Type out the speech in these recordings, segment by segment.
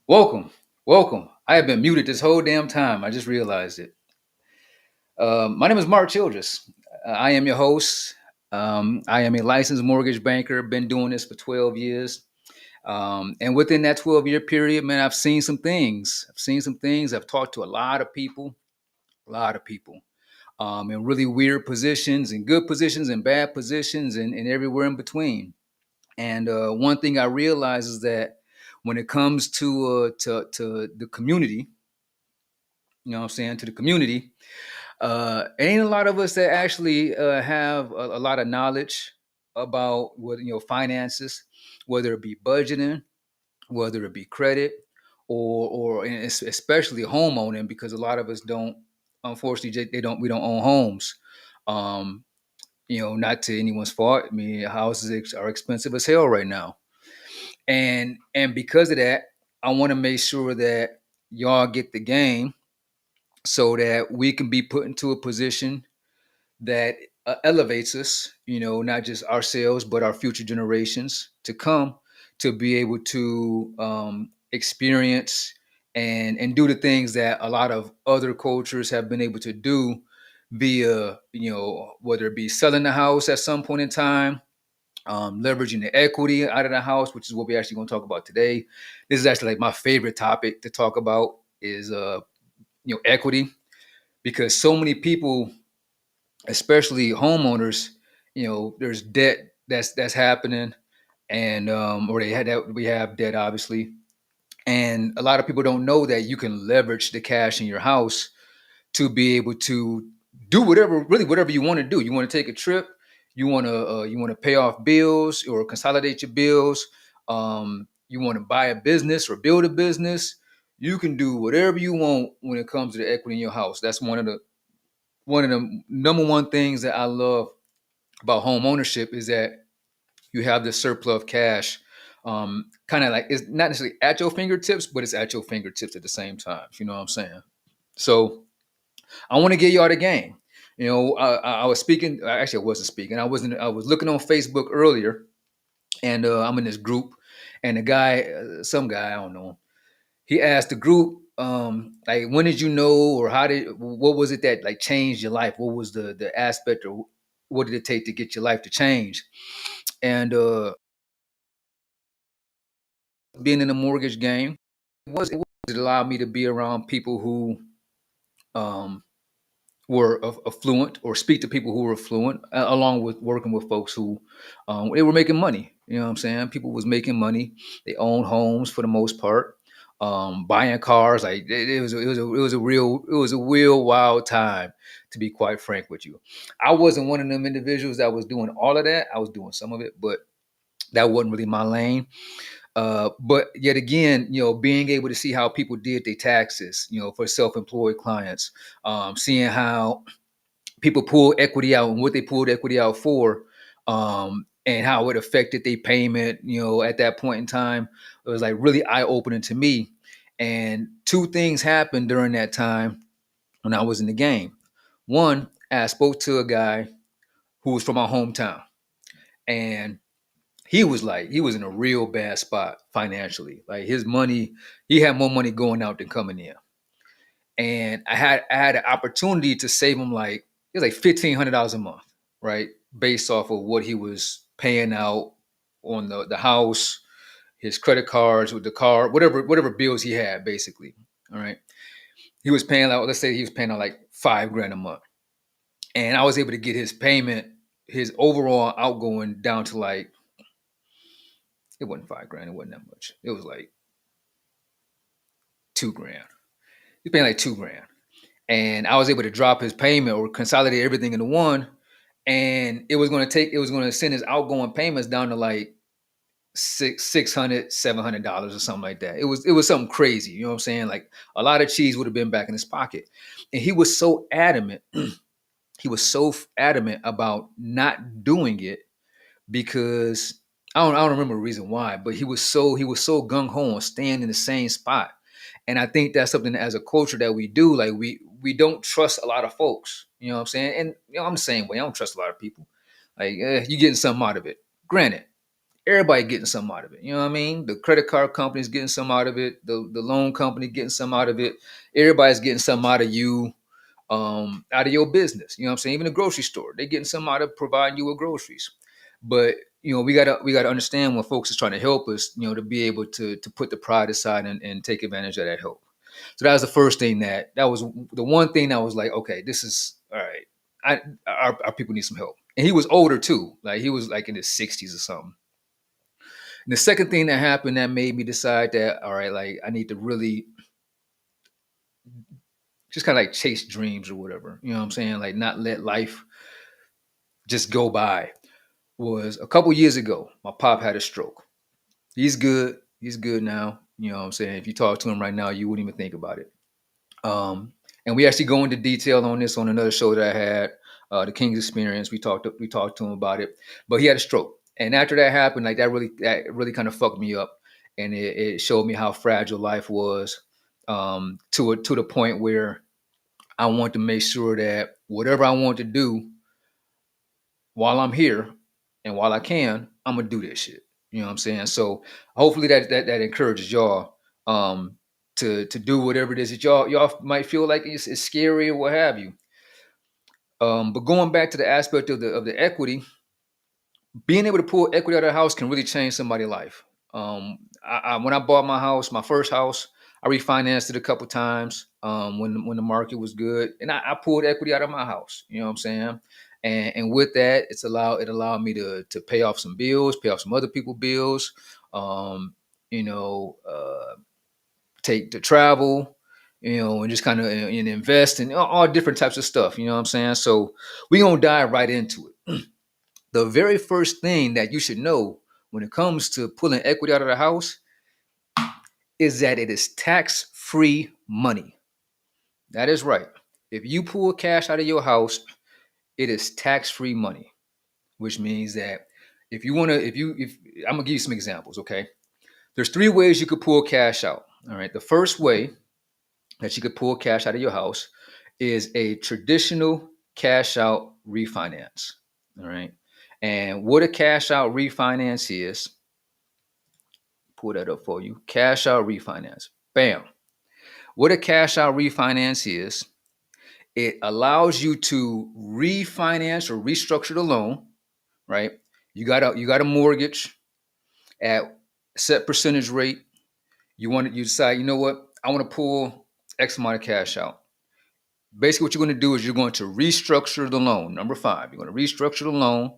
Welcome, welcome. I have been muted this whole damn time. I just realized it. My name is Mark Childress. I am your host. I am a licensed mortgage banker. Been doing this for 12 years. And within that 12-year period, man, I've seen some things. I've talked to a lot of people, in really weird positions, and good positions, and bad positions, and everywhere in between. And one thing I realize is that when it comes to the community, you know what I'm saying, to the community. Ain't a lot of us that actually have a lot of knowledge about what finances, whether it be budgeting, whether it be credit, or especially homeowning, because a lot of us don't. Unfortunately, we don't own homes. Um, not to anyone's fault. I mean, houses are expensive as hell right now, and because of that, I want to make sure that y'all get the game so that we can be put into a position that elevates us, not just ourselves, but our future generations to come, to be able to experience and do the things that a lot of other cultures have been able to do via, whether it be selling the house at some point in time, leveraging the equity out of the house, which is what we're actually going to talk about today. This is actually like my favorite topic to talk about is, equity, because so many people, especially homeowners, there's debt that's happening, and or they had that we have debt, obviously, and a lot of people don't know that you can leverage the cash in your house to be able to do whatever you want to do. You want to take a trip, you want to pay off bills or consolidate your bills, you want to buy a business or build a business. You can do whatever you want when it comes to the equity in your house. That's one of the number one things that I love about home ownership, is that you have this surplus of cash, kind of like, it's not necessarily at your fingertips, but it's at your fingertips at the same time. You know what I'm saying? So I want to get y'all the game. I was speaking. Actually, I wasn't speaking. I was looking on Facebook earlier, and I'm in this group, and the guy, some guy, I don't know, he asked the group, like, when did you know, or what was it that like changed your life? What was the aspect, or what did it take to get your life to change? And being in the mortgage game, it allowed me to be around people who um, were affluent, or speak to people who were affluent, along with working with folks who they were making money. You know what I'm saying? People was making money. They owned homes for the most part, buying cars. Like it was a real wild time, to be quite frank with you. I wasn't one of them individuals that was doing all of that. I was doing some of it, but that wasn't really my lane. But yet again, being able to see how people did their taxes, for self-employed clients, seeing how people pull equity out and what they pulled equity out for, and how it affected their payment, at that point in time, it was like really eye-opening to me. And two things happened during that time when I was in the game. One, I spoke to a guy who was from my hometown, and he was in a real bad spot financially. Like, his money, he had more money going out than coming in. And I had an opportunity to save him, like, it was like $1,500 a month, right? Based off of what he was paying out on the house, his credit cards, with the car, whatever bills he had, basically. All right. He was paying out, let's say he was paying out like $5,000 a month. And I was able to get his payment, his overall outgoing, down to like, it wasn't $5,000, it wasn't that much. It was like $2,000. He's paying like $2,000. And I was able to drop his payment or consolidate everything into one. And it was going to send his outgoing payments down to like $600, $700 or something like that. It was something crazy. You know what I'm saying? Like, a lot of cheese would have been back in his pocket. And he was so adamant. About not doing it, because I don't remember the reason why, but he was so gung ho on staying in the same spot. And I think that's something that, as a culture, that we do. Like, we don't trust a lot of folks. You know what I'm saying? And I'm the same way. I don't trust a lot of people. Like, you getting something out of it. Granted, everybody getting something out of it. You know what I mean? The credit card company's getting some out of it. The loan company getting some out of it. Everybody's getting something out of you, out of your business. You know what I'm saying? Even the grocery store, they're getting some out of providing you with groceries. But we gotta understand when folks is trying to help us, to be able to put the pride aside and take advantage of that help. So that was the first thing that was the one thing that was like, okay, this is all right. Our people need some help. And he was older too. Like he was like in his 60s or something. And the second thing that happened that made me decide that, all right, like I need to really just kind of like chase dreams or whatever. You know what I'm saying? Like not let life just go by. Was a couple years ago, my pop had a stroke. He's good. He's good now. You know what I'm saying? If you talk to him right now, you wouldn't even think about it. And we actually go into detail on this on another show that I had, the King's Experience. We talked to him about it, but he had a stroke, and after that happened, like that really kind of fucked me up, and it showed me how fragile life was, to the point where I want to make sure that whatever I want to do while I'm here and while I can, I'm gonna do this shit. You know what I'm saying? So hopefully that encourages y'all, to do whatever it is that y'all might feel like it's scary or what have you. But going back to the aspect of the equity, being able to pull equity out of the house can really change somebody's life. When I bought my house, my first house, I refinanced it a couple times, when the market was good, and I pulled equity out of my house. You know what I'm saying? And with that, it allowed me to pay off some bills, pay off some other people's bills, um, you know, take to travel, and just kind of and invest in all different types of stuff. You know what I'm saying? So we gonna dive right into it. The very first thing that you should know when it comes to pulling equity out of the house is that it is tax-free money. That is right. If you pull cash out of your house, it is tax-free money, which means that if you want to, if I'm gonna give you some examples, okay? There's three ways you could pull cash out. All right. The first way that you could pull cash out of your house is a traditional cash out refinance. All right. And what a cash out refinance is, pull that up for you. Cash out refinance. Bam. What a cash out refinance is, it allows you to refinance or restructure the loan, right? You got a mortgage at set percentage rate. You decide, you know what? I want to pull X amount of cash out. Basically, what you're going to do is you're going to restructure the loan. Number five, you're going to restructure the loan,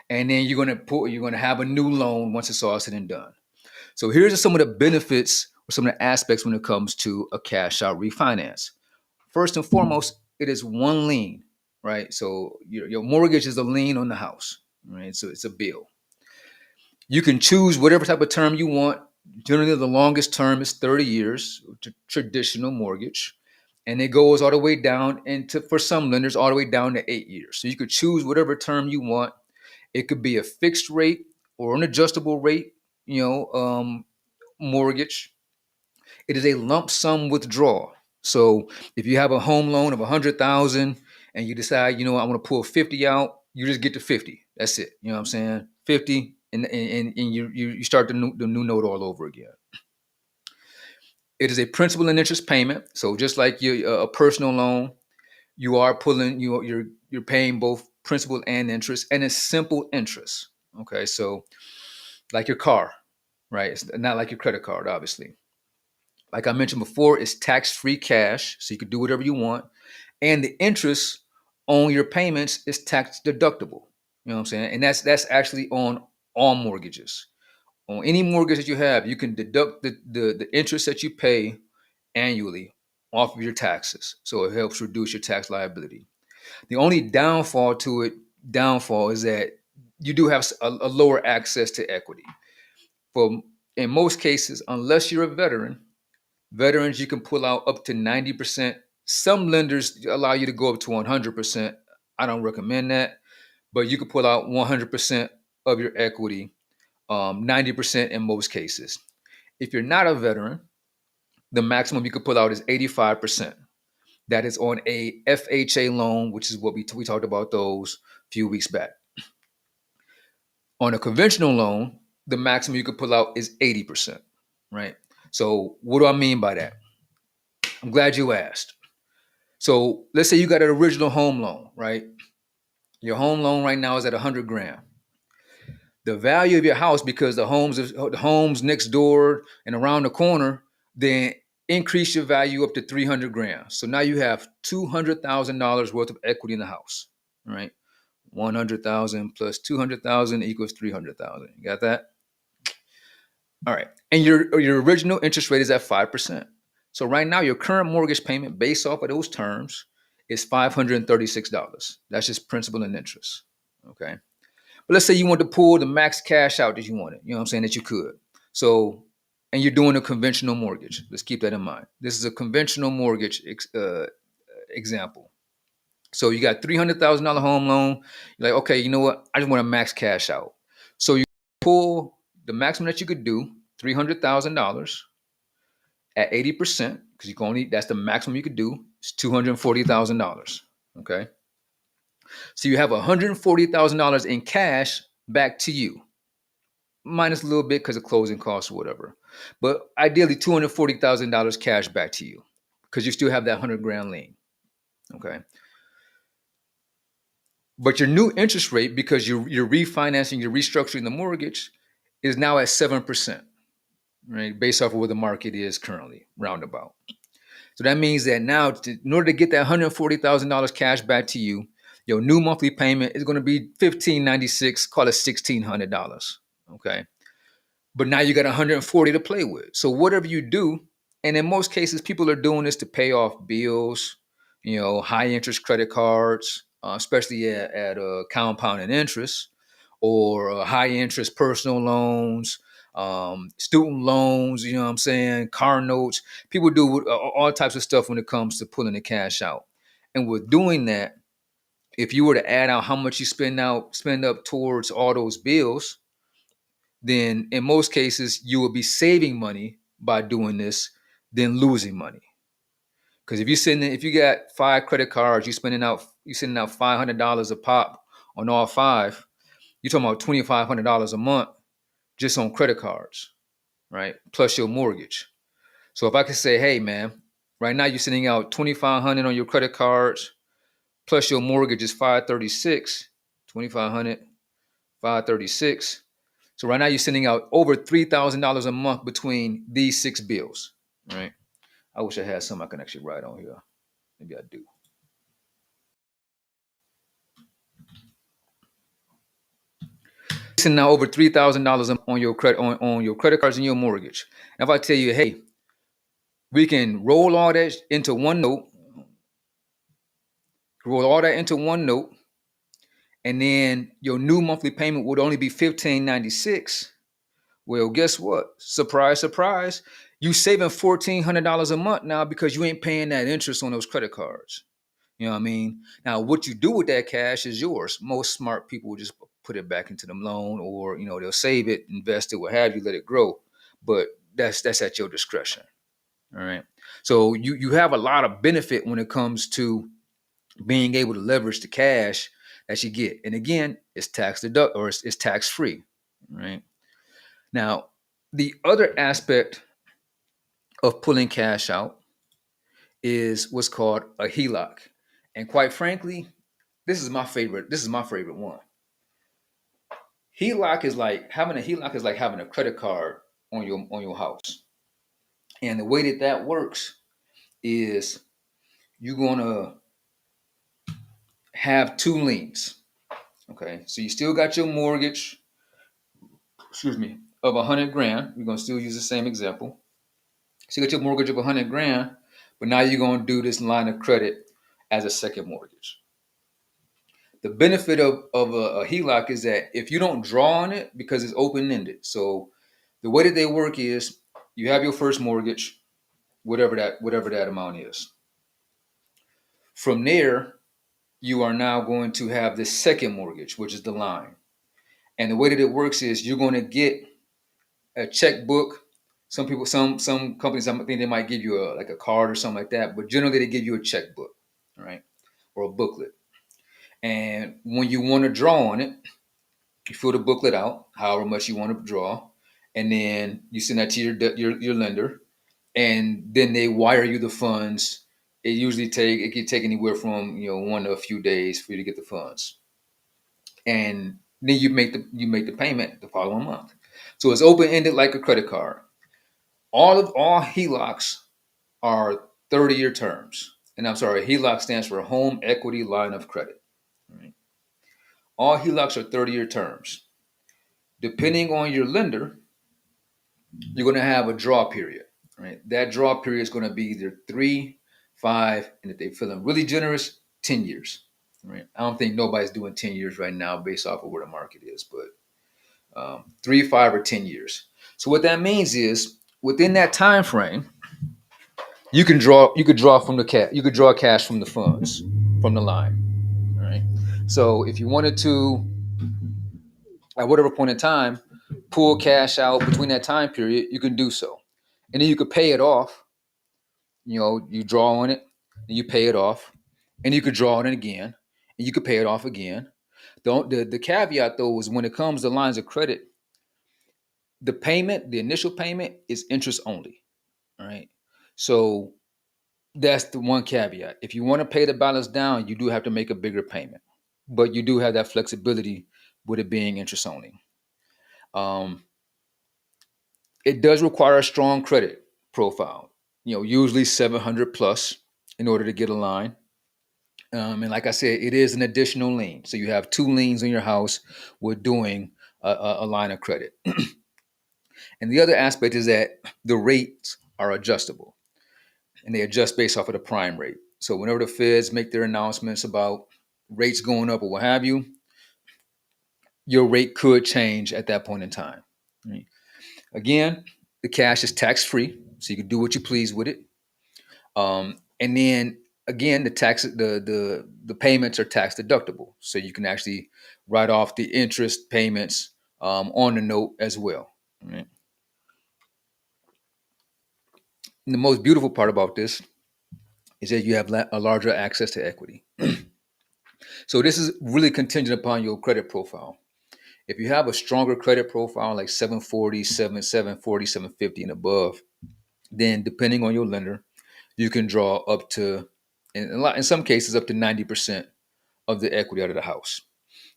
and then you're going to have a new loan once it's all said and done. So here's some of the benefits or some of the aspects when it comes to a cash out refinance. First and foremost, it is one lien, right? So your mortgage is a lien on the house, right? So it's a bill. You can choose whatever type of term you want. Generally, the longest term is 30 years, traditional mortgage. And it goes all the way down into, for some lenders, all the way down to 8 years. So you could choose whatever term you want. It could be a fixed rate or an adjustable rate, mortgage. It is a lump sum withdrawal. So if you have a home loan of 100,000 and you decide, I want to pull 50 out, you just get to 50. That's it. You know what I'm saying? 50, and you start the new note all over again. It is a principal and interest payment. So just like a personal loan, you are pulling you're paying both principal and interest, and it's simple interest. Okay, so like your car, right? It's not like your credit card, obviously. Like I mentioned before, it's tax-free cash, so you can do whatever you want. And the interest on your payments is tax deductible. You know what I'm saying? And that's actually on all mortgages. On any mortgage that you have, you can deduct the interest that you pay annually off of your taxes. So it helps reduce your tax liability. The only downfall is that you do have a lower access to equity. For in most cases, unless you're a veterans, you can pull out up to 90%. Some lenders allow you to go up to 100%. I don't recommend that, but you can pull out 100% of your equity, 90% in most cases. If you're not a veteran, the maximum you could pull out is 85%. That is on a FHA loan, which is what we talked about those a few weeks back. On a conventional loan, the maximum you could pull out is 80%, right? So what do I mean by that? I'm glad you asked. So let's say you got an original home loan, right? Your home loan right now is at 100 grand. The value of your house, because the homes next door and around the corner, then increase your value up to 300 grand. So now you have $200,000 worth of equity in the house, right? 100,000 plus 200,000 equals 300,000. You got that? All right. And your original interest rate is at 5%. So right now your current mortgage payment based off of those terms is $536. That's just principal and interest. Okay. But let's say you want to pull the max cash out that you wanted, you know what I'm saying, that you could. So, and you're doing a conventional mortgage. Let's keep that in mind. This is a conventional mortgage example. So you got $300,000 home loan. You're like, okay, you know what? I just want to max cash out. So you pull the maximum that you could do, $300,000 at 80%, because you can only, that's the maximum you could do. It's $240,000. Okay. So you have $140,000 in cash back to you, minus a little bit because of closing costs or whatever. But ideally, $240,000 cash back to you because you still have that 100 grand lien. Okay. But your new interest rate, because you're refinancing, you're restructuring the mortgage, is now at 7%, right? Based off of where the market is currently, roundabout. So that means that now, in order to get that $140,000 cash back to you, your new monthly payment is going to be $1,596, call it $1,600. Okay. But now you got 140 to play with. So whatever you do, and in most cases, people are doing this to pay off bills, high interest credit cards, especially at compounding interest, or high interest personal loans, student loans, you know what I'm saying, car notes. People do all types of stuff when it comes to pulling the cash out. And with doing that, if you were to add out how much you spend up towards all those bills, then in most cases you will be saving money by doing this than losing money. Because if you got 5 credit cards, you're sending out $500 a pop on all 5. You're talking about $2,500 a month just on credit cards, right? Plus your mortgage. So if I could say, hey man, right now you're sending out $2,500 on your credit cards, plus your mortgage is 536, 2,500, 536. So right now you're sending out over $3,000 a month between these 6 bills, right? I wish I had some I can actually write on here. Maybe I do. Sending out over $3,000 on your credit cards and your mortgage. And if I tell you, hey, we can roll all that into one note, and then your new monthly payment would only be $1,596. Well, guess what? Surprise, surprise. You saving $1,400 a month now because you ain't paying that interest on those credit cards. You know what I mean? Now, what you do with that cash is yours. Most smart people will just put it back into the loan, or they'll save it, invest it, what have you, let it grow. But that's at your discretion. All right. So you have a lot of benefit when it comes to being able to leverage the cash that you get. And again, it's tax deduct, or it's tax free. Right. Now, the other aspect of pulling cash out is what's called a HELOC. And quite frankly, this is my favorite. This is my favorite one. Having a HELOC is like having a credit card on your house. And the way that works is you're gonna have 2 liens. Okay, so you still got your mortgage, of 100 grand. We're gonna still use the same example. So you got your mortgage of 100 grand, but now you're gonna do this line of credit as a second mortgage. The benefit of a HELOC is that if you don't draw on it, because it's open-ended. So the way that they work is you have your first mortgage, whatever that amount is. From there, you are now going to have the second mortgage, which is the line. And the way that it works is you're going to get a checkbook. Some companies, I think they might give you a card or something like that, but generally they give you a checkbook, right, or a booklet. And when you want to draw on it, You fill the booklet out, however much you want to draw, and then you send that to your lender, and then they wire you the funds. It can take anywhere from 1 to a few days for you to get the funds, and then you make the payment the following month. So it's open ended like a credit card. All HELOCs are 30-year terms, and I'm sorry, HELOC stands for Home Equity Line of Credit. Right? All HELOCs are 30-year terms. Depending on your lender, you're going to have a draw period. Right? That draw period is going to be either 3, 5, and if they're feeling really generous, 10 years. Right? I don't think nobody's doing 10 years right now based off of where the market is, but 3, 5, or 10 years. So what that means is within that time frame, you can draw. You could draw from the cash. You could draw cash from the funds from the line. All right. So if you wanted to, at whatever point in time, pull cash out between that time period, you can do so, and then you could pay it off. You draw on it, and you pay it off, and you could draw on it again, and you could pay it off again. The caveat though is when it comes to lines of credit, the initial payment is interest only. All right. So that's the one caveat. If you want to pay the balance down, you do have to make a bigger payment, but you do have that flexibility with it being interest only. Um, it does require a strong credit profile, usually 700 plus in order to get a line. And like I said, it is an additional lien. So you have two liens on your house with doing a line of credit. And the other aspect is that the rates are adjustable and they adjust based off of the prime rate. So whenever the feds make their announcements about rates going up or what have you, your rate could change at that point in time. Right? Again, the cash is tax free, so you can do what you please with it. And then again, the payments are tax deductible, so you can actually write off the interest payments on the note as well. Right? And the most beautiful part about this is that you have a larger access to equity. So this is really contingent upon your credit profile. If you have a stronger credit profile like 740, 740, 750 and above, then depending on your lender, you can draw up to in some cases up to 90% of the equity out of the house.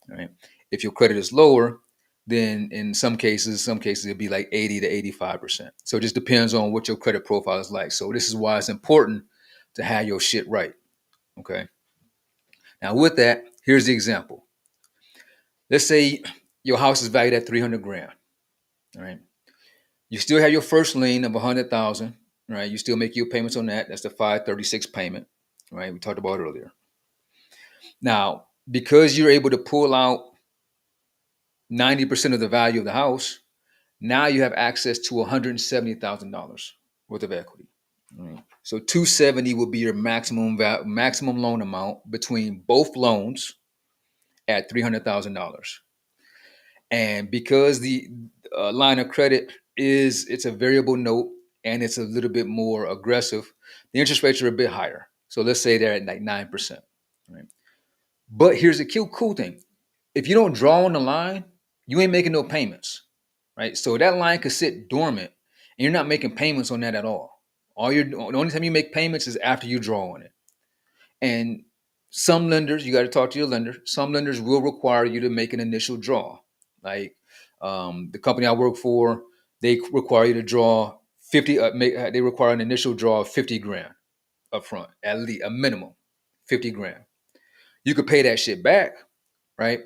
Right? If your credit is lower, then in some cases it'd be like 80 to 85%. So it just depends on what your credit profile is like. So this is why it's important to have your shit right. Okay. Now with that, here's the example. Let's say your house is valued at 300 grand. All right. You still have your first lien of 100,000. Right. You still make your payments on that. That's the 536 payment. Right. We talked about earlier. Now, because you're able to pull out 90% of the value of the house, now you have access to $170,000 worth of equity. Right. So 270 will be your maximum loan amount between both loans at $300,000. And because the line of credit it's a variable note and it's a little bit more aggressive, the interest rates are a bit higher. So let's say they're at like 9%. Right? But here's the cool thing. If you don't draw on the line, you ain't making no payments. Right? So that line could sit dormant and you're not making payments on that at all. The only time you make payments is after you draw on it. And some lenders, you got to talk to your lender. Some lenders will require you to make an initial draw. Like the company I work for, they require you to draw 50. They require an initial draw of 50 grand up front, at least a minimum 50 grand. You could pay that shit back, right?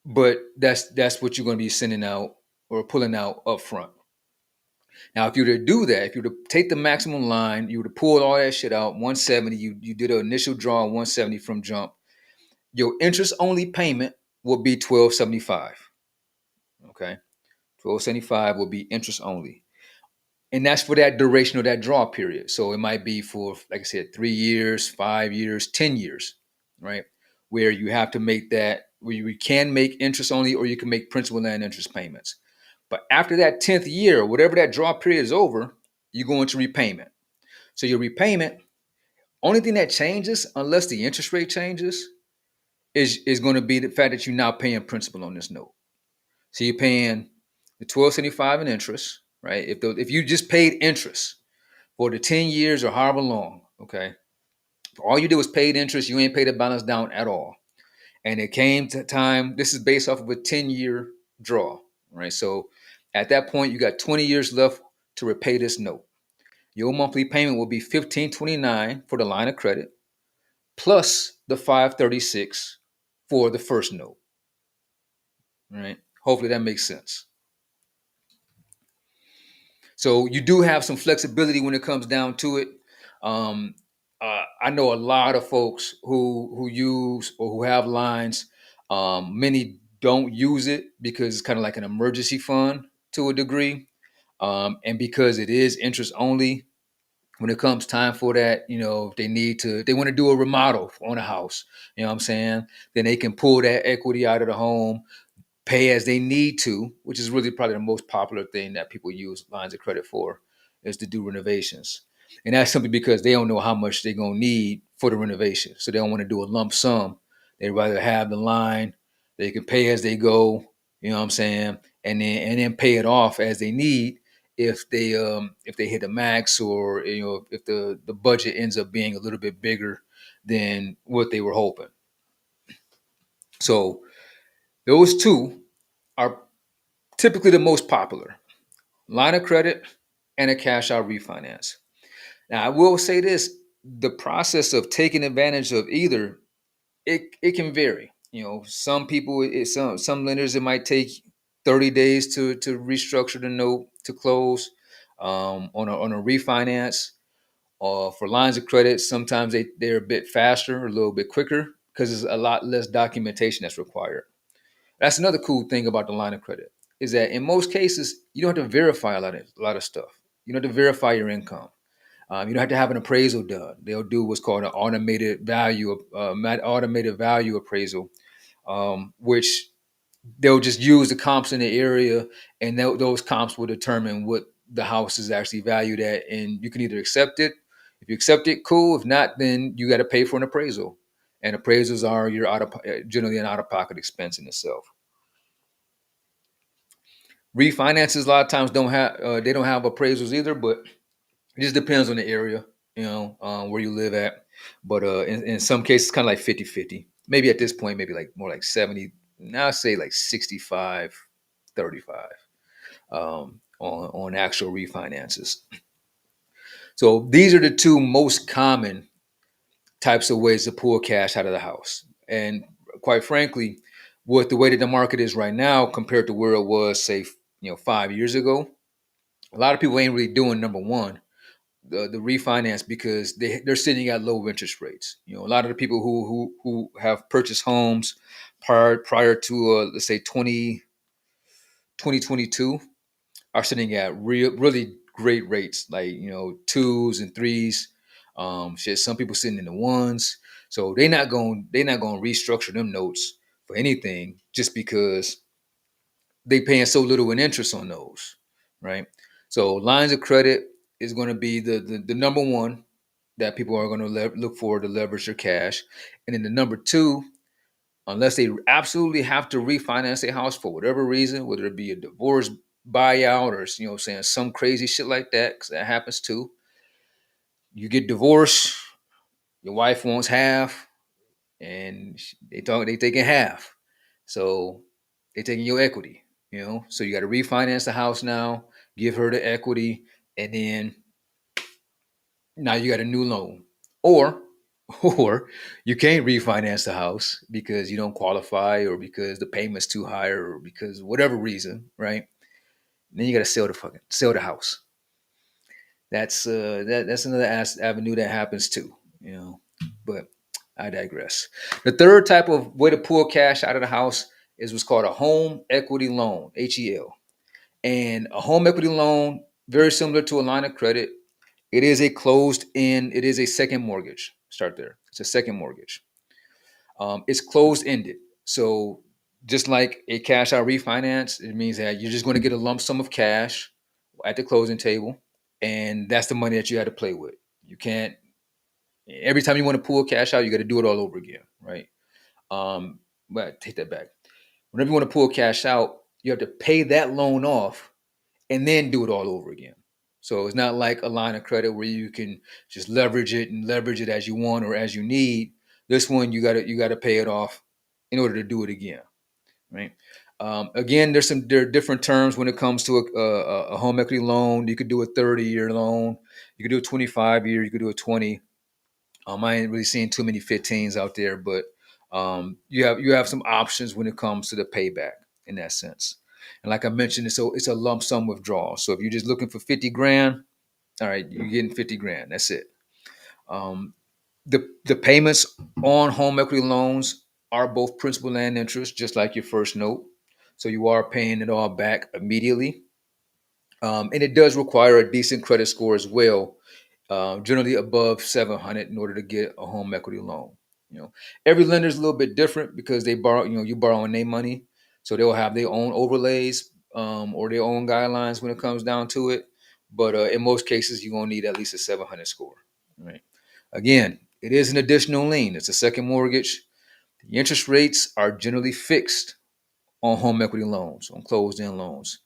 But that's what you're going to be sending out or pulling out up front. Now, if you were to do that, if you were to take the maximum line, you were to pull all that shit out, 170, you did an initial draw on 170 from jump, your interest only payment will be 1275. Okay. 1275 will be interest only. And that's for that duration of that draw period. So it might be for, like I said, 3 years, 5 years, 10 years, right? Where you have to make that, where you can make interest only or you can make principal and interest payments. But after that 10th year, whatever that draw period is over, you go into repayment. So your repayment, only thing that changes, unless the interest rate changes, is going to be the fact that you're now paying principal on this note. So you're paying the 1275 in interest, right? If you just paid interest for the 10 years or however long, okay, all you did was paid interest, you ain't paid the balance down at all. And it came to time, this is based off of a 10-year draw, right? So at that point, you got 20 years left to repay this note. Your monthly payment will be 1529 for the line of credit plus the 536 for the first note, right? Hopefully that makes sense. So you do have some flexibility when it comes down to it. Um, I know a lot of folks who use or who have lines. Many don't use it because it's kind of like an emergency fund to a degree, and because it is interest only. When it comes time for that, if they want to do a remodel on a house, you know what I'm saying? Then they can pull that equity out of the home, pay as they need to, which is really probably the most popular thing that people use lines of credit for, is to do renovations. And that's simply because they don't know how much they're going to need for the renovation. So they don't want to do a lump sum. They'd rather have the line, they can pay as they go, you know what I'm saying? And then pay it off as they need if they hit a max, or if the budget ends up being a little bit bigger than what they were hoping. So those two are typically the most popular: line of credit and a cash out refinance. Now, I will say this: the process of taking advantage of either, it can vary. Some people, some lenders, it might take 30 days to restructure the note to close. On a refinance, or for lines of credit, sometimes they're a bit faster, a little bit quicker, because there's a lot less documentation that's required. That's another cool thing about the line of credit, is that in most cases you don't have to verify a lot of stuff. You don't have to verify your income. You don't have to have an appraisal done. They'll do what's called an automated value appraisal, which they'll just use the comps in the area, and those comps will determine what the house is actually valued at, and you can either accept it. If you accept it, cool. If not, then you got to pay for an appraisal, and appraisals are generally an out of pocket expense in itself. Refinances a lot of times don't have appraisals either, but it just depends on the area, where you live at. But in some cases, kind of like 50-50. Maybe at this point, maybe like more like 70. Now I say like 65, 35 on actual refinances. So these are the two most common types of ways to pull cash out of the house. And quite frankly, with the way that the market is right now compared to where it was, say, 5 years ago, a lot of people ain't really doing number one, the refinance, because they're sitting at low interest rates. A lot of the people who have purchased homes prior to let's say 2022 are sitting at really great rates, like twos and threes. Shit, some people sitting in the ones. So they're not going to restructure them notes for anything just because they paying so little in interest on those, right? So lines of credit is going to be the number one that people are going to look for to leverage their cash. And then the number two, unless they absolutely have to refinance a house for whatever reason, whether it be a divorce, buyout, or saying some crazy shit like that, because that happens too. You get divorced, your wife wants half, and they taking half, so they taking your equity. So you got to refinance the house now, give her the equity, and then now you got a new loan. Or you can't refinance the house because you don't qualify, or because the payment's too high, or because whatever reason, right? And then you got to sell the house. That's another avenue that happens too, But I digress. The third type of way to pull cash out of the house is what's called a home equity loan, HEL. And a home equity loan, very similar to a line of credit. It is a second mortgage. Start there. It's a second mortgage. It's closed ended. So just like a cash out refinance, it means that you're just going to get a lump sum of cash at the closing table, and that's the money that you had to play with. You can't, every time you want to pull cash out, you got to do it all over again, right? But take that back. Whenever you want to pull cash out, you have to pay that loan off and then do it all over again. So it's not like a line of credit where you can just leverage it as you want or as you need. This one you gotta pay it off in order to do it again, right? Again, there are different terms when it comes to a home equity loan. You could do a 30-year loan, you could do a 25-year, you could do a 20. I ain't really seeing too many 15s out there, but you have some options when it comes to the payback in that sense. And like I mentioned, it's a lump sum withdrawal. So if you're just looking for 50 grand, all right, you're getting 50 grand. That's it. Um, the payments on home equity loans are both principal and interest, just like your first note. So you are paying it all back immediately. And it does require a decent credit score as well, generally above 700 in order to get a home equity loan. You know, every lender is a little bit different because they borrow. You borrowing their money, so they'll have their own overlays or their own guidelines when it comes down to it. But in most cases, you're gonna need at least a 700 score. Right. Again, it is an additional lien. It's a second mortgage. The interest rates are generally fixed on home equity loans, on closed-end loans.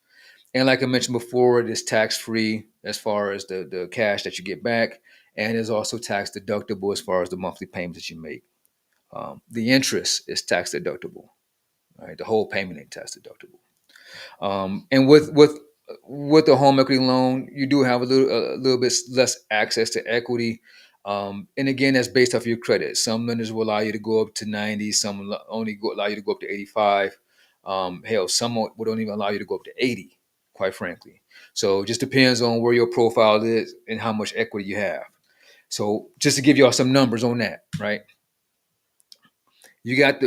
And like I mentioned before, it is tax free as far as the cash that you get back, and is also tax deductible as far as the monthly payments that you make. The interest is tax deductible, right? The whole payment ain't tax deductible. And with the home equity loan, you do have a little bit less access to equity. And again, that's based off your credit. Some lenders will allow you to go up to 90. Some will only allow you to go up to 85. Hell, some would don't even allow you to go up to 80, quite frankly. So it just depends on where your profile is and how much equity you have. So just to give y'all some numbers on that, right? You got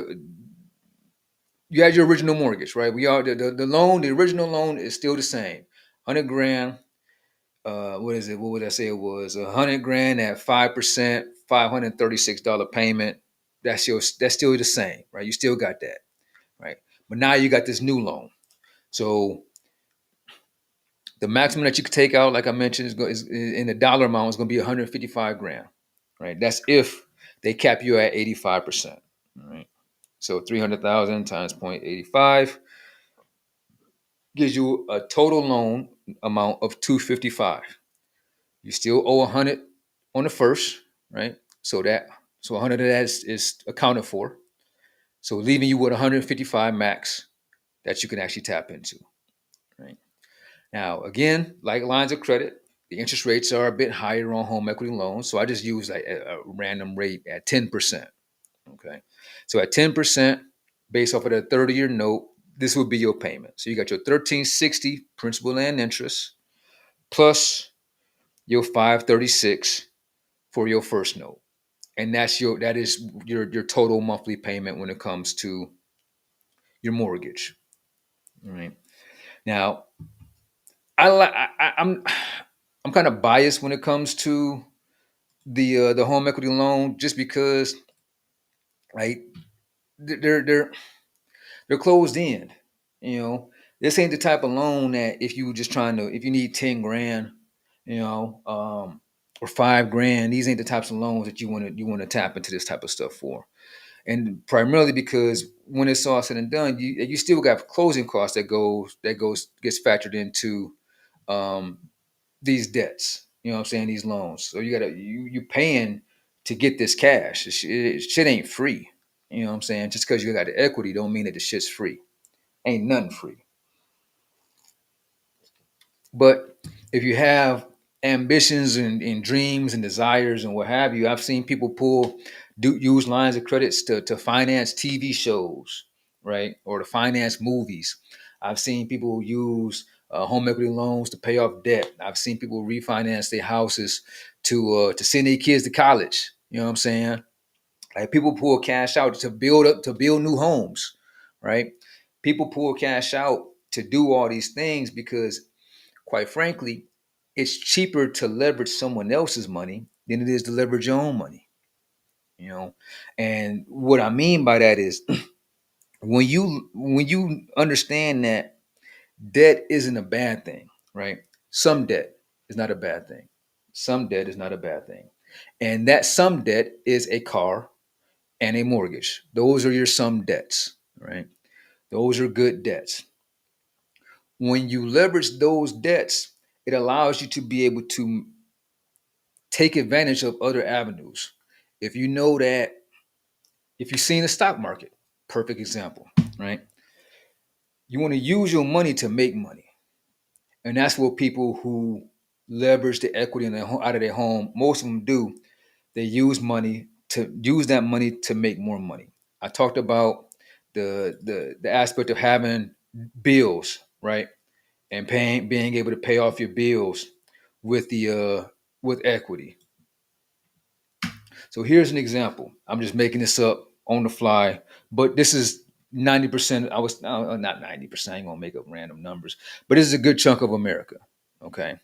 you had your original mortgage, right? We are the loan, the original loan is still the same. 100 grand. What is it? What would I say it was? 100 grand at 5%, $536 payment. That's still the same, right? You still got that, right? But now you got this new loan. So the maximum that you could take out, like I mentioned, is in the dollar amount is going to be 155 grand, right? That's if they cap you at 85%, right? So 300,000 times 0.85 gives you a total loan amount of 255. You still owe 100 on the first, right? So 100 of that is accounted for. So leaving you with 155 max that you can actually tap into, right? Now, again, like lines of credit, the interest rates are a bit higher on home equity loans. So I just use like a random rate at 10%. Okay. So at 10%, based off of that 30-year note, this would be your payment. So you got your 1360 principal and interest plus your 536 for your first note. And that is your total monthly payment when it comes to your mortgage. All right. Now, I'm I'm kind of biased when it comes to the home equity loan, just because right they're they're closed in. You know, this ain't the type of loan that if you need 10 grand, or 5 grand, these ain't the types of loans that you want to tap into this type of stuff for. And primarily because when it's all said and done, you still got closing costs that gets factored into um, these debts. You know what I'm saying? These loans. So you paying to get this cash. Shit ain't free. You know what I'm saying? Just because you got the equity don't mean that the shit's free. Ain't nothing free. But if you have ambitions and dreams and desires and what have you, I've seen people use lines of credits to finance TV shows, right? Or to finance movies. I've seen people use home equity loans to pay off debt. I've seen people refinance their houses to send their kids to college. You know what I'm saying? Like people pull cash out to build new homes, right? People pull cash out to do all these things because, quite frankly, it's cheaper to leverage someone else's money than it is to leverage your own money. You know, and what I mean by that is when you understand that debt isn't a bad thing, right? Some debt is not a bad thing. Some debt is not a bad thing, and that some debt is a car, and a mortgage. Those are your sum debts, right? Those are good debts. When you leverage those debts, it allows you to be able to take advantage of other avenues. If you know that, if you've seen the stock market, perfect example, right? You want to use your money to make money. And that's what people who leverage the equity in out of their home, most of them do. They use that money to make more money. I talked about the aspect of having bills, right? And being able to pay off your bills with the with equity. So here's an example. I'm just making this up on the fly, but this is 90%. I was no, not 90%. I ain't gonna make up random numbers, but this is a good chunk of America. Okay,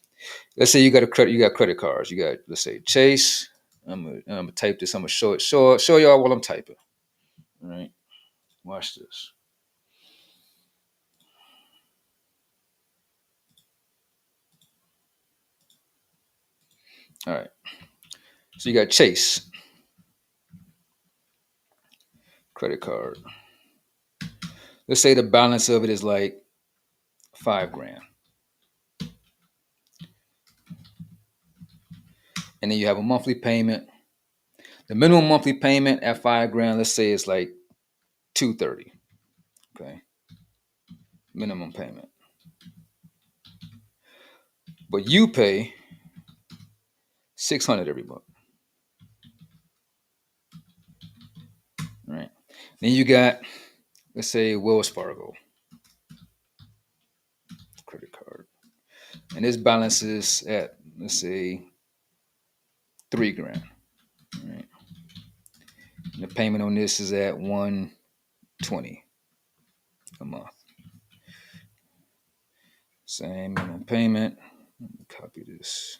let's say you got credit cards. You got, let's say, Chase. I'm gonna type this. I'm gonna show y'all while I'm typing. All right, watch this. All right, so you got Chase credit card. Let's say the balance of it is like 5 grand, and then you have a monthly payment. The minimum monthly payment at 5 grand, let's say, is like 230. Okay, minimum payment, but you pay 600 every month. Right. Then you got, let's say, Wells Fargo credit card, and this balance is at, let's say, 3 grand. Right. And the payment on this is at 120 a month. Same minimum payment. Let me copy this.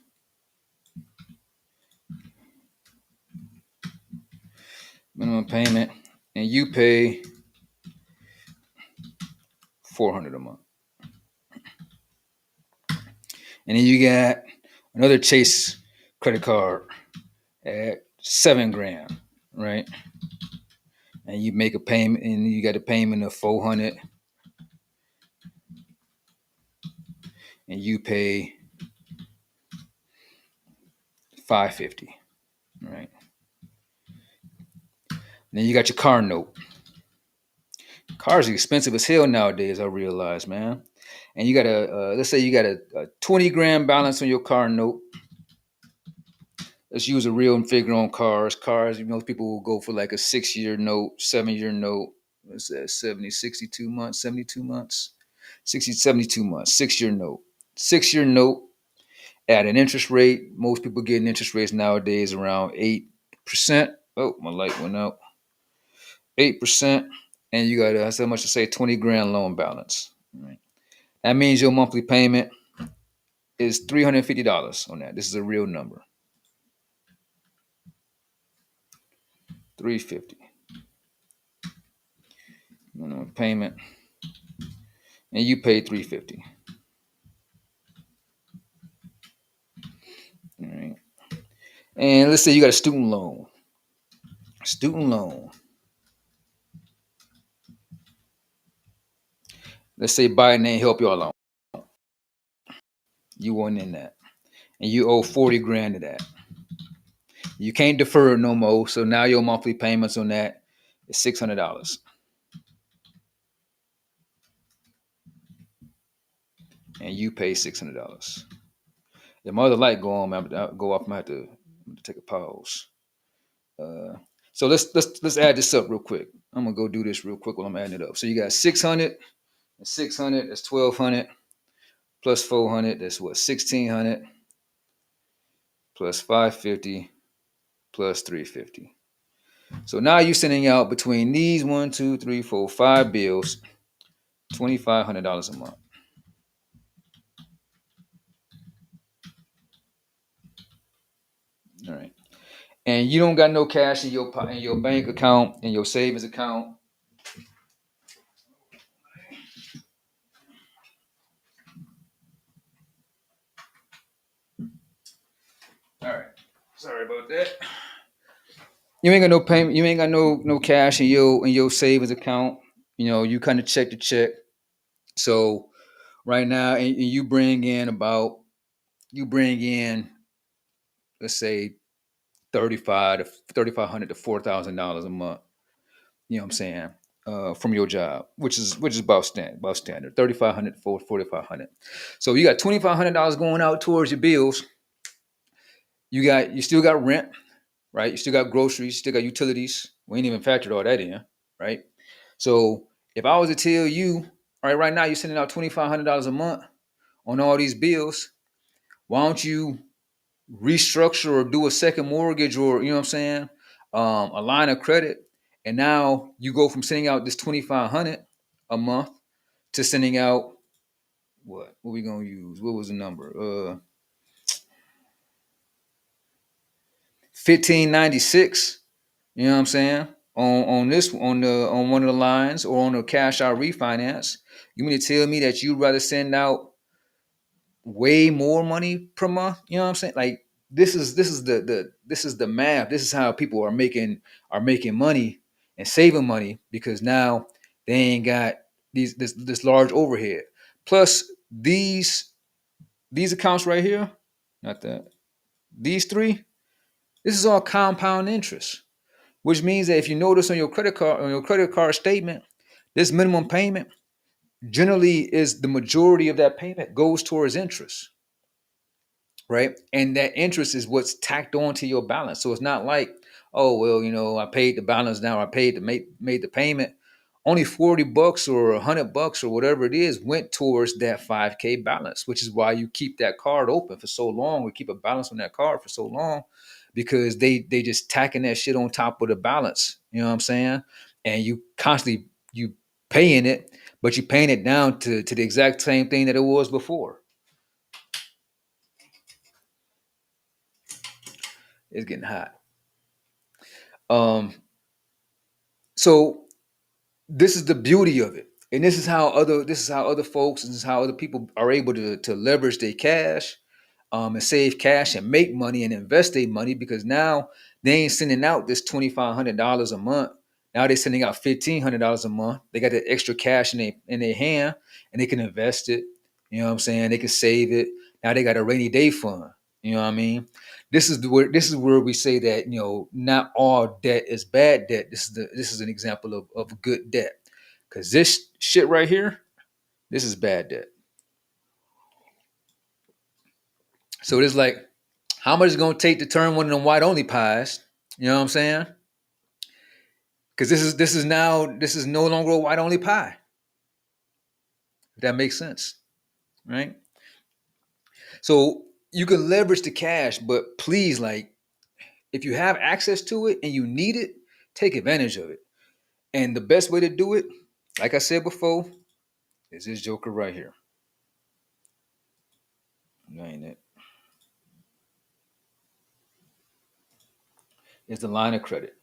Minimum payment, and you pay 400 a month. And then you got another Chase credit card at 7 grand, right? And you make a payment, and you got a payment of 400, and you pay 550, right? And then you got your car note. Cars are expensive as hell nowadays, I realize, man. And you got let's say you got a 20 grand balance on your car note. Let's use a real figure on cars. Cars, most people will go for like a 6 year note, 7 year note. What's that? 70, 62 months, 72 months, 60, 72 months, 6 year note. 6 year note at an interest rate. Most people getting interest rates nowadays around 8%. Oh, my light went out. 8%. And you got, so much to say, 20 grand loan balance. Right. That means your monthly payment is $350 on that. This is a real number. 350 minimum payment, and you pay 350. All right. And let's say you got a student loan. Student loan. Let's say Biden ain't help you along. You weren't in that, and you owe 40 grand to that. You can't defer it no more. So now your monthly payments on that is $600, and you pay $600. If my other light go on, go off. I have to take a pause. So let's add this up real quick. I'm gonna go do this real quick while I'm adding it up. So you got 600 and 600. That's 1,200 plus 400. That's what, 1,600 plus 550 plus 350. So now you're sending out between these 1, 2, 3, 4, 5 bills, $2,500 a month. All right, and you don't got no cash in your bank account, in your savings account. All right, sorry about that. You ain't got no payment. You ain't got no cash in your savings account. You know, you kind of check the check. So right now, and you bring in about you bring in, let's say, 3,500 to $4,000 a month. You know what I'm saying? From your job, which is about standard, 3,500 to 4,500. So you got $2,500 going out towards your bills. You still got rent, right? You still got groceries, you still got utilities. We ain't even factored all that in, right? So if I was to tell you, all right, right now you're sending out $2,500 a month on all these bills, why don't you restructure or do a second mortgage, or you know what I'm saying, a line of credit, and now you go from sending out this 2,500 a month to sending out what we gonna use? What was the number? 1596. You know what I'm saying? On one of the lines or on a cash out refinance. You mean to tell me that you'd rather send out way more money per month? You know what I'm saying? Like this is the math. This is how people are making money and saving money, because now they ain't got this large overhead. Plus these accounts right here, not that. These three, this is all compound interest, which means that if you notice on your credit card statement, this minimum payment generally is the majority of that payment goes towards interest, right? And that interest is what's tacked on to your balance. So it's not like, oh well, I paid the balance now, I paid the made the payment. Only 40 bucks or 100 bucks or whatever it is went towards that 5K balance, which is why you keep that card open for so long, or keep a balance on that card for so long, because they just tacking that shit on top of the balance. You know what I'm saying? And you constantly you paying it, but you paying it down to the exact same thing that it was before. It's getting hot. Um, so this is the beauty of it, and this is how other folks, this is how other people are able to leverage their cash, and save cash and make money and invest their money, because now they ain't sending out this $2,500 a month. Now they're sending out $1,500 a month. They got that extra cash in their hand, and they can invest it. You know what I'm saying? They can save it. Now they got a rainy day fund. You know what I mean? This is where we say that, not all debt is bad debt. This is an example of good debt, because this shit right here, this is bad debt. So it's like, how much is it gonna take to turn one of them white only pies? You know what I'm saying? Because this is no longer a white only pie. If that makes sense, right? So you can leverage the cash, but please, like, if you have access to it and you need it, take advantage of it. And the best way to do it, like I said before, is this joker right here. Ain't it? It's the line of credit.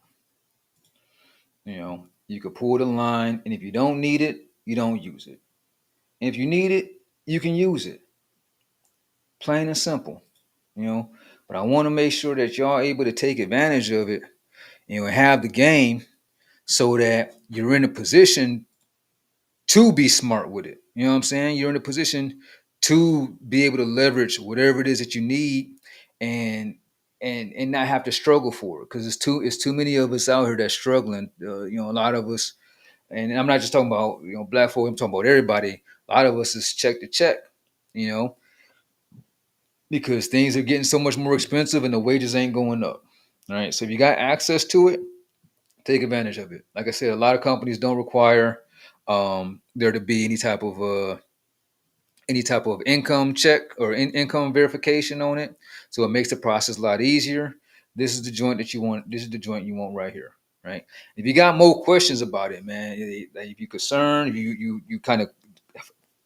You could pull the line, and if you don't need it, you don't use it. And if you need it, you can use it. Plain and simple. you know. But I want to make sure that y'all are able to take advantage of it, and have the game, so that you're in a position to be smart with it. You know what I'm saying? You're in a position to be able to leverage whatever it is that you need, and and not have to struggle for it, because it's too many of us out here that's struggling. A lot of us, and I'm not just talking about black folk. I'm talking about everybody. A lot of us is check to check. You know, because things are getting so much more expensive and the wages ain't going up. All right. So if you got access to it, take advantage of it. Like I said, a lot of companies don't require there to be any type of income check or income verification on it. So it makes the process a lot easier. This is the joint that you want. This is the joint you want right here. Right. If you got more questions about it, man, if you're concerned, if you kind of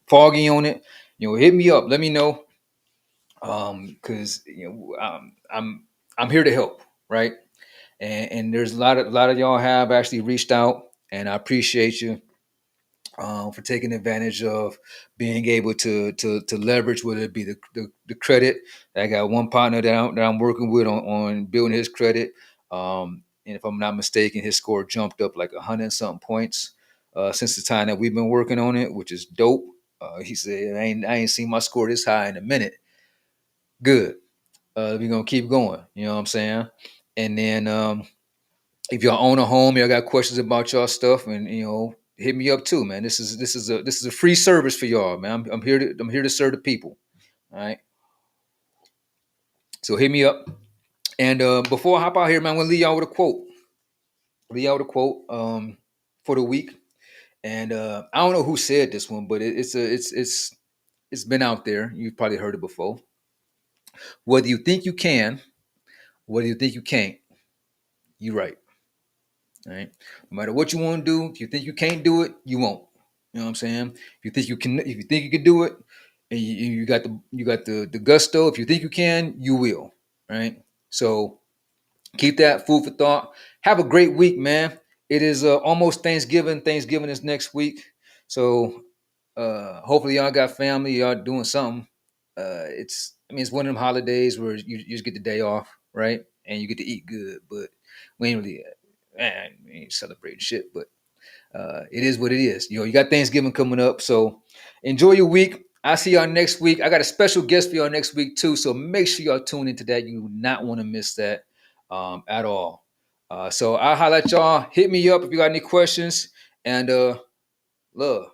foggy on it, hit me up. Let me know, because I'm here to help, right? And there's a lot of y'all have actually reached out, and I appreciate you, for taking advantage of being able to leverage, whether it be the credit. I got one partner that I'm working with on building his credit, and if I'm not mistaken, his score jumped up like 100 and something points since the time that we've been working on it, which is dope. He said, I ain't seen my score this high in a minute. Good. We're gonna keep going. You know what I'm saying? And then if y'all own a home, y'all got questions about y'all stuff, and hit me up too, man. This is a free service for y'all, man. I'm here to serve the people. All right. So hit me up. And before I hop out here, man, I'm gonna leave y'all with a quote. For the week. And I don't know who said this one, but it's been out there. You've probably heard it before. Whether you think you can, whether you think you can't, you're right. All right. No matter what you want to do, if you think you can't do it, you won't. You know what I'm saying? If you think you can do it, and you got the gusto. If you think you can, you will. Right. So keep that food for thought. Have a great week, man. It is almost Thanksgiving. Thanksgiving is next week. So hopefully y'all got family. Y'all doing something. It's one of them holidays where you just get the day off, right? And you get to eat good. But we ain't really, we ain't celebrating shit. But it is what it is. You got Thanksgiving coming up. So enjoy your week. I'll see y'all next week. I got a special guest for y'all next week too. So make sure y'all tune into that. You do not want to miss that at all. So I'll holler at y'all. Hit me up if you got any questions. And love.